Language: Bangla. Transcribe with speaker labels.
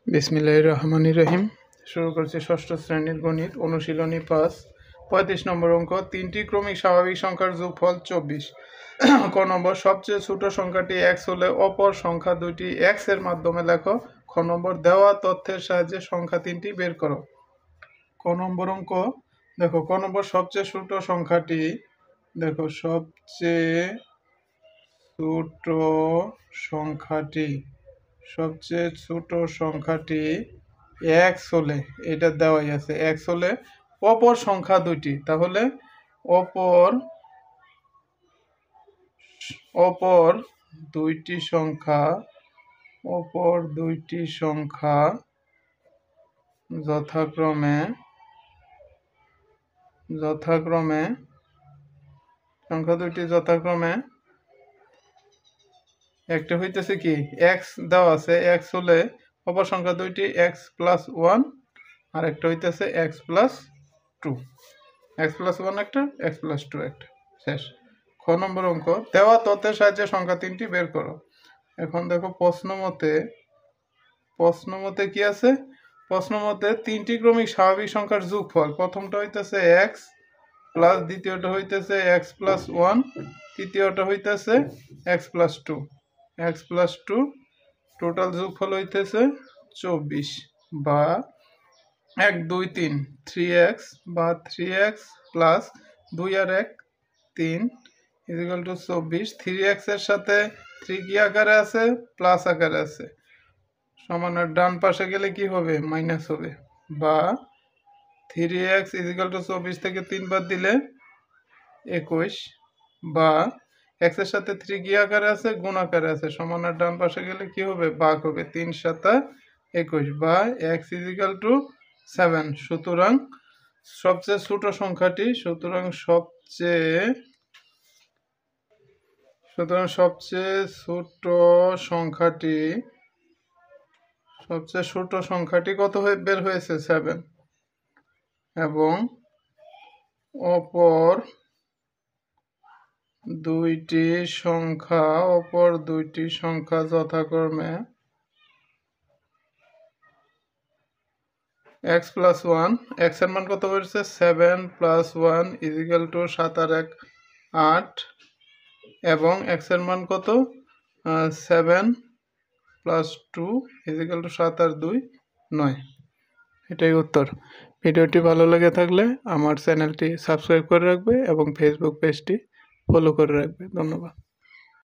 Speaker 1: বিসমিল্লাহির রহমানির রহিম। শুরু করছি ষষ্ঠ শ্রেণীর গণিত অনুশীলনী 5 35 নম্বর অঙ্ক। তিনটি ক্রমিক স্বাভাবিক সংখ্যার যোগফল 24। ক নম্বর, সবচেয়ে ছোট সংখ্যাটি x হলে অপর সংখ্যা দুইটি x এর মাধ্যমে লেখো। খ নম্বর, দেওয়া তথ্যের সাহায্যে সংখ্যা তিনটি বের করো। ক নম্বর অঙ্ক দেখো। ক নম্বর, সবচেয়ে ছোট সংখ্যাটি দেখো, সবচেয়ে ছোট সংখ্যাটি x হলে, এটা দেওয়াই আছে, x হলে অপর সংখ্যা দুইটি, তাহলে অপর দুইটি সংখ্যা যথাক্রমে একটা হইতেছে কি, x দেওয়া আছে, x হলে অপর সংখ্যা দুইটি x+1, আর একটা হইতেছে x+2, x+1 একটা, x+2 একটা। শেষ। খ নম্বর অঙ্ক, দেওয়া তথ্যের সাহায্যে সংখ্যা তিনটি বের করো। এখন দেখো, প্রশ্ন মতে কি আছে? প্রশ্ন মতে তিনটি ক্রমিক স্বাভাবিক সংখ্যার যোগফল, প্রথমটা হইতেছে x প্লাস, দ্বিতীয়টা হইতেছে x+1, তৃতীয়টা হইতেছে x+2, টোটাল যোগফল হইতেছে 24, বা 1 2 3 3x, বা 3x plus 2 R 1 3 equal to 24। 3x এর সাথে 3 কি আকারে আছে? প্লাস আকারে আছে। সমানের ডান পাশে গেলে কি হবে? মাইনাস হবে। বা 3x ইকুয়াল টু 24 থেকে 3 বাদ দিলে 21, বা x এর সাথে 3 কি আকারে আছে? গুণ আকারে আছে। সমানের ডান পাশে গেলে কি হবে? ভাগ হবে। 3 7 21, বা x ইকুয়াল টু 7। সুতরাং সবচেয়ে ছোট সংখ্যাটি কত বের হয়েছে? 7। এবং অপর দুইটি সংখ্যা যথাক্রমে x+1, x এর মান কত বেরোচ্ছে? 7 + 1 ইকুয়াল টু 7 আর 1 8, এবং x এর মান কত? 7 + 2 ইকুয়াল টু 7 আর 2 9। এটাই উত্তর। ভিডিওটি ভালো লেগে থাকলে আমার চ্যানেলটি সাবস্ক্রাইব করে রাখবে এবং ফেসবুক পেজটি ফলো করে রাখবে। ধন্যবাদ।